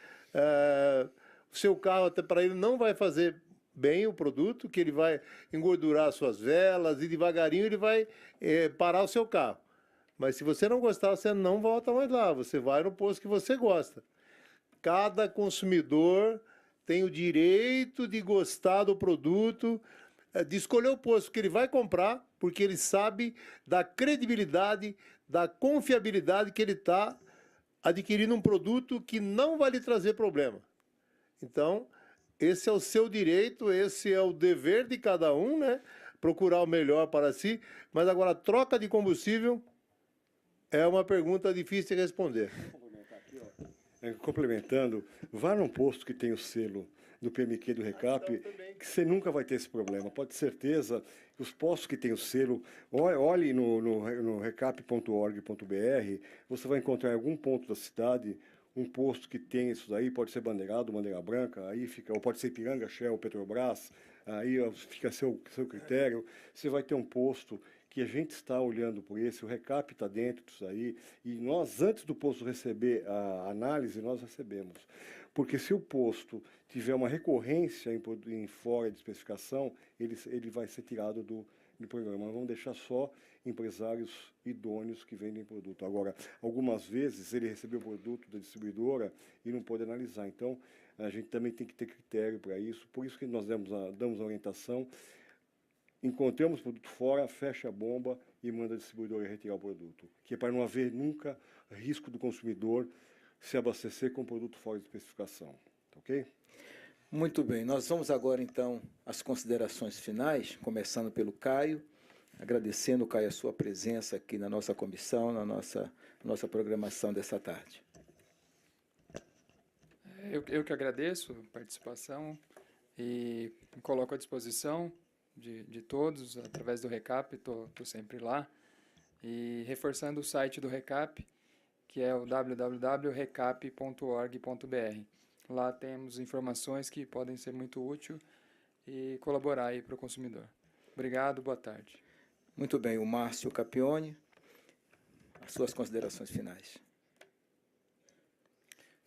o seu carro, até para ele, não vai fazer bem o produto, que ele vai engordurar suas velas e devagarinho ele vai parar o seu carro. Mas se você não gostar, você não volta mais lá, você vai no posto que você gosta. Cada consumidor tem o direito de gostar do produto, de escolher o posto que ele vai comprar, porque ele sabe da credibilidade, da confiabilidade que ele está adquirindo um produto que não vai lhe trazer problema. Então, esse é o seu direito, esse é o dever de cada um, né? Procurar o melhor para si. Mas agora, troca de combustível é uma pergunta difícil de responder. Complementando, vá num posto que tem o selo do PMQ do Recap, que você nunca vai ter esse problema. Pode ter certeza que os postos que tem o selo, olhe no recap.org.br, você vai encontrar em algum ponto da cidade um posto que tem isso daí, pode ser bandeirado, bandeira branca, aí fica, ou pode ser Ipiranga, Shell, Petrobras, aí fica a seu critério. Você vai ter um posto que a gente está olhando por esse, o Recap está dentro disso aí, e nós, antes do posto receber a análise, nós recebemos. Porque se o posto tiver uma recorrência em fora de especificação, ele vai ser tirado do programa. Nós vamos deixar só empresários idôneos que vendem produto. Agora, algumas vezes ele recebeu o produto da distribuidora e não pode analisar. Então, a gente também tem que ter critério para isso. Por isso que nós damos a orientação. Encontramos o produto fora, fecha a bomba e manda a distribuidora retirar o produto. Que é para não haver nunca risco do consumidor se abastecer com produto fora de especificação. Ok? Muito bem. Nós vamos agora, então, às considerações finais, começando pelo Caio. Agradecendo, Caio, a sua presença aqui na nossa comissão, na nossa programação dessa tarde. Eu que agradeço a participação e me coloco à disposição de todos, através do Recap, estou sempre lá. E reforçando o site do Recap, que é o www.recap.org.br. Lá temos informações que podem ser muito úteis e colaborar aí para o consumidor. Obrigado, boa tarde. Muito bem, o Márcio Capione, as suas considerações finais.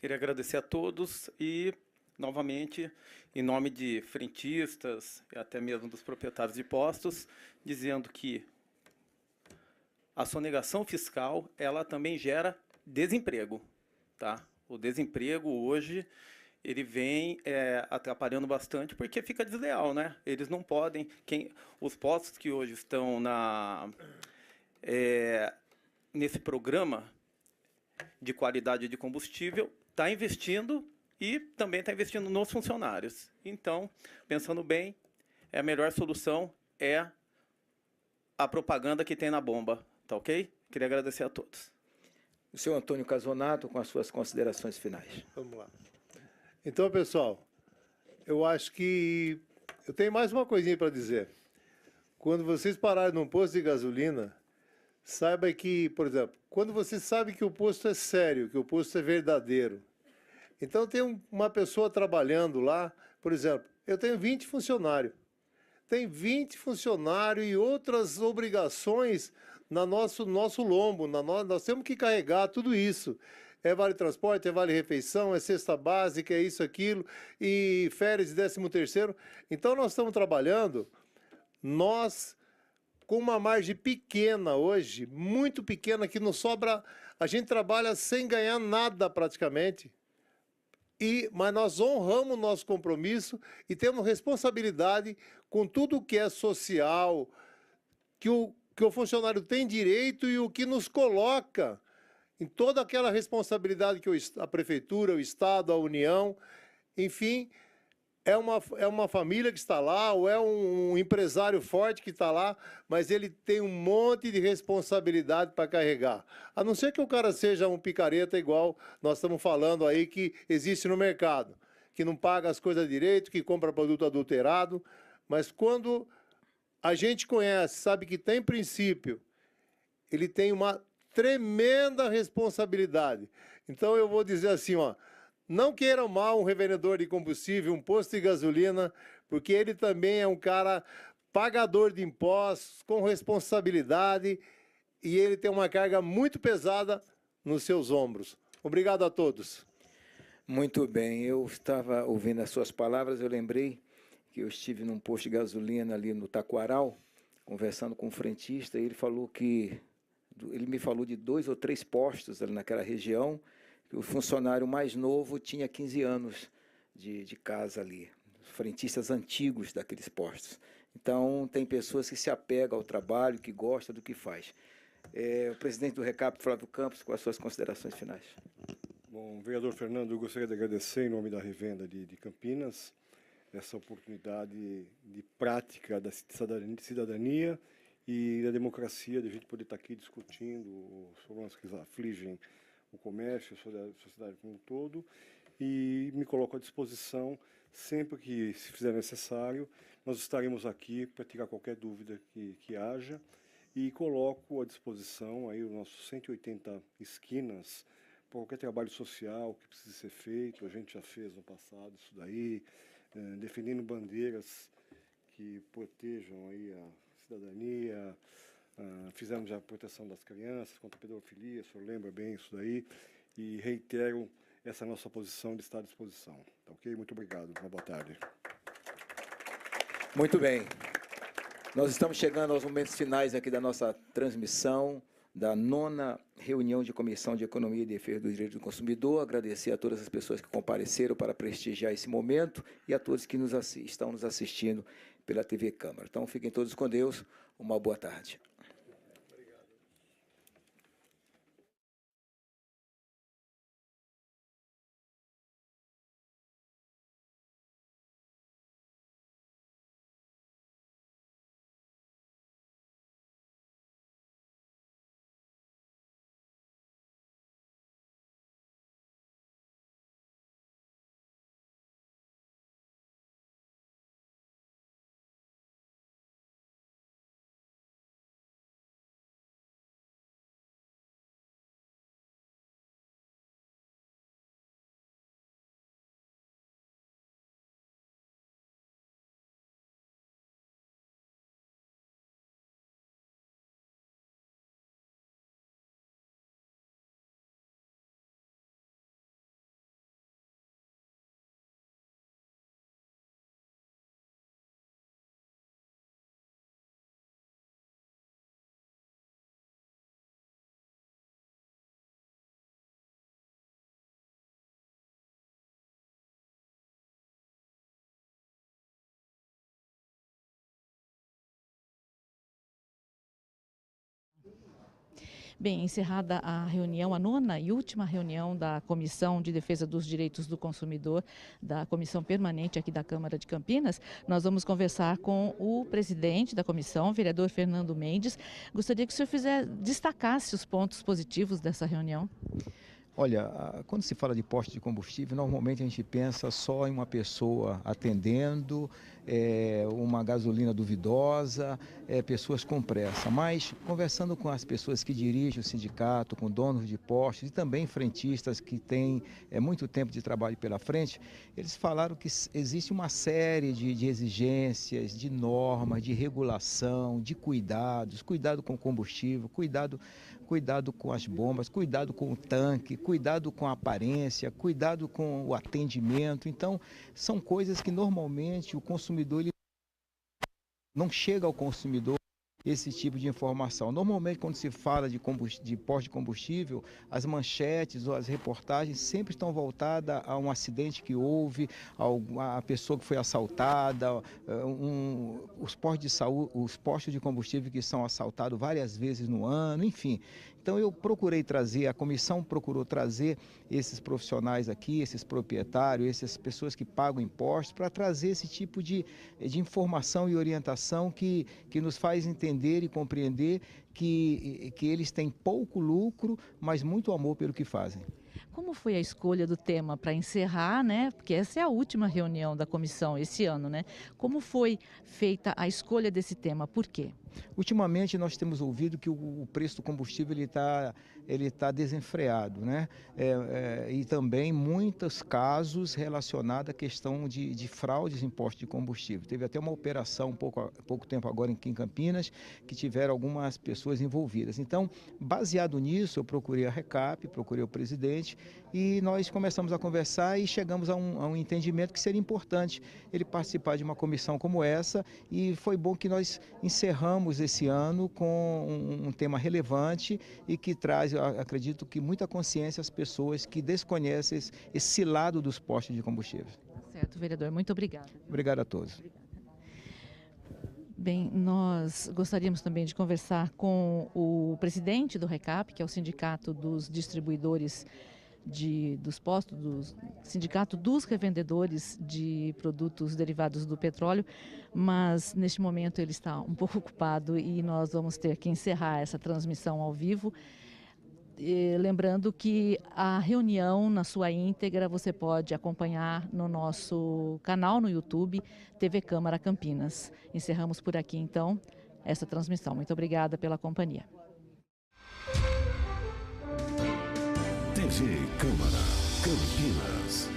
Queria agradecer a todos e, novamente, em nome de frentistas e até mesmo dos proprietários de postos, dizendo que a sonegação fiscal, ela também gera desemprego, tá? O desemprego hoje, ele vem atrapalhando bastante porque fica desleal, né? Eles não podem, os postos que hoje estão nesse programa de qualidade de combustível, está investindo e também está investindo nos funcionários. Então, pensando bem, a melhor solução é a propaganda que tem na bomba, tá ok? Queria agradecer a todos. O senhor Antônio Casonato, com as suas considerações finais. Vamos lá. Então, pessoal, eu acho que eu tenho mais uma coisinha para dizer. Quando vocês pararem num posto de gasolina, saiba que, por exemplo, quando você sabe que o posto é sério, que o posto é verdadeiro, então tem uma pessoa trabalhando lá, por exemplo, eu tenho 20 funcionários. Tem 20 funcionários e outras obrigações no nosso lombo. Nós temos que carregar tudo isso. É vale transporte, é vale refeição, é cesta básica, é isso, aquilo, e férias e 13º. Então nós estamos trabalhando, nós com uma margem pequena hoje, muito pequena, que não sobra, a gente trabalha sem ganhar nada praticamente. Mas nós honramos o nosso compromisso e temos responsabilidade com tudo que é social, que o funcionário tem direito e o que nos coloca em toda aquela responsabilidade que a Prefeitura, o Estado, a União, enfim, é uma família que está lá, ou é um empresário forte que está lá, mas ele tem um monte de responsabilidade para carregar. A não ser que o cara seja um picareta igual nós estamos falando aí que existe no mercado, que não paga as coisas direito, que compra produto adulterado, mas quando a gente conhece, sabe que tem princípio, ele tem uma tremenda responsabilidade. Então eu vou dizer assim, ó, não queiram mal um revendedor de combustível, um posto de gasolina, porque ele também é um cara pagador de impostos, com responsabilidade, e ele tem uma carga muito pesada nos seus ombros. Obrigado a todos. Muito bem, eu estava ouvindo as suas palavras, eu lembrei que eu estive num posto de gasolina ali no Taquaral, conversando com um frentista, e ele me falou de 2 ou 3 postos ali naquela região, que o funcionário mais novo tinha 15 anos de casa ali, frentistas antigos daqueles postos. Então, tem pessoas que se apegam ao trabalho, que gostam do que faz. O presidente do Recap, Flávio Campos, com as suas considerações finais. Bom, vereador Fernando, eu gostaria de agradecer, em nome da Revenda de Campinas, essa oportunidade de prática da cidadania e da democracia, de a gente poder estar aqui discutindo os problemas que afligem o comércio, a sociedade como um todo, e me coloco à disposição sempre que se fizer necessário. Nós estaremos aqui para tirar qualquer dúvida que haja, e coloco à disposição aí os nossos 180 esquinas para qualquer trabalho social que precise ser feito. A gente já fez no passado isso daí, defendendo bandeiras que protejam aí a cidadania. Fizemos já a proteção das crianças contra a pedofilia, o senhor lembra bem isso daí, e reitero essa nossa posição de estar à disposição. Tá ok? Muito obrigado. Uma boa tarde. Muito bem. Nós estamos chegando aos momentos finais aqui da nossa transmissão, da 9ª reunião de Comissão de Economia e Defesa do Direito do Consumidor. Agradecer a todas as pessoas que compareceram para prestigiar esse momento e a todos que estão nos assistindo pela TV Câmara. Então, fiquem todos com Deus. Uma boa tarde. Bem, encerrada a reunião, a 9ª e última reunião da Comissão de Defesa dos Direitos do Consumidor, da Comissão Permanente aqui da Câmara de Campinas, nós vamos conversar com o presidente da comissão, vereador Fernando Mendes. Gostaria que o senhor destacasse os pontos positivos dessa reunião. Olha, quando se fala de posto de combustível, normalmente a gente pensa só em uma pessoa atendendo, uma gasolina duvidosa, pessoas com pressa. Mas, conversando com as pessoas que dirigem o sindicato, com donos de postos e também frentistas que têm muito tempo de trabalho pela frente, eles falaram que existe uma série de exigências, de normas, de regulação, de cuidados, cuidado com o combustível, cuidado com as bombas, cuidado com o tanque, cuidado com a aparência, cuidado com o atendimento. Então, são coisas que normalmente o consumidor não chega ao consumidor esse tipo de informação. Normalmente, quando se fala de posto de combustível, as manchetes ou as reportagens sempre estão voltadas a um acidente que houve, a pessoa que foi assaltada, os postos de saúde, os postos de combustível que são assaltados várias vezes no ano, enfim. Então eu a comissão procurou trazer esses profissionais aqui, esses proprietários, essas pessoas que pagam impostos, para trazer esse tipo de informação e orientação que nos faz entender e compreender que eles têm pouco lucro, mas muito amor pelo que fazem. Como foi a escolha do tema para encerrar, né? Porque essa é a última reunião da comissão esse ano, né? Como foi feita a escolha desse tema? Por quê? Ultimamente nós temos ouvido que o preço do combustível ele tá desenfreado, né? E também muitos casos relacionados à questão de fraudes em postos de combustível. Teve até uma operação pouco tempo agora aqui em Campinas que tiveram algumas pessoas envolvidas. Então, baseado nisso, eu procurei a RECAP, procurei o presidente e nós começamos a conversar e chegamos a um entendimento que seria importante ele participar de uma comissão como essa, e foi bom que nós encerramos esse ano com um tema relevante e que traz, eu acredito, que muita consciência às pessoas que desconhecem esse lado dos postos de combustível. Certo, vereador. Muito obrigada. Obrigado a todos. Bem, nós gostaríamos também de conversar com o presidente do RECAP, que é o Sindicato dos Distribuidores dos Postos, do Sindicato dos Revendedores de Produtos Derivados do Petróleo, mas neste momento ele está um pouco ocupado e nós vamos ter que encerrar essa transmissão ao vivo. Lembrando que a reunião na sua íntegra você pode acompanhar no nosso canal no YouTube, TV Câmara Campinas. Encerramos por aqui então essa transmissão. Muito obrigada pela companhia. TV Câmara Campinas.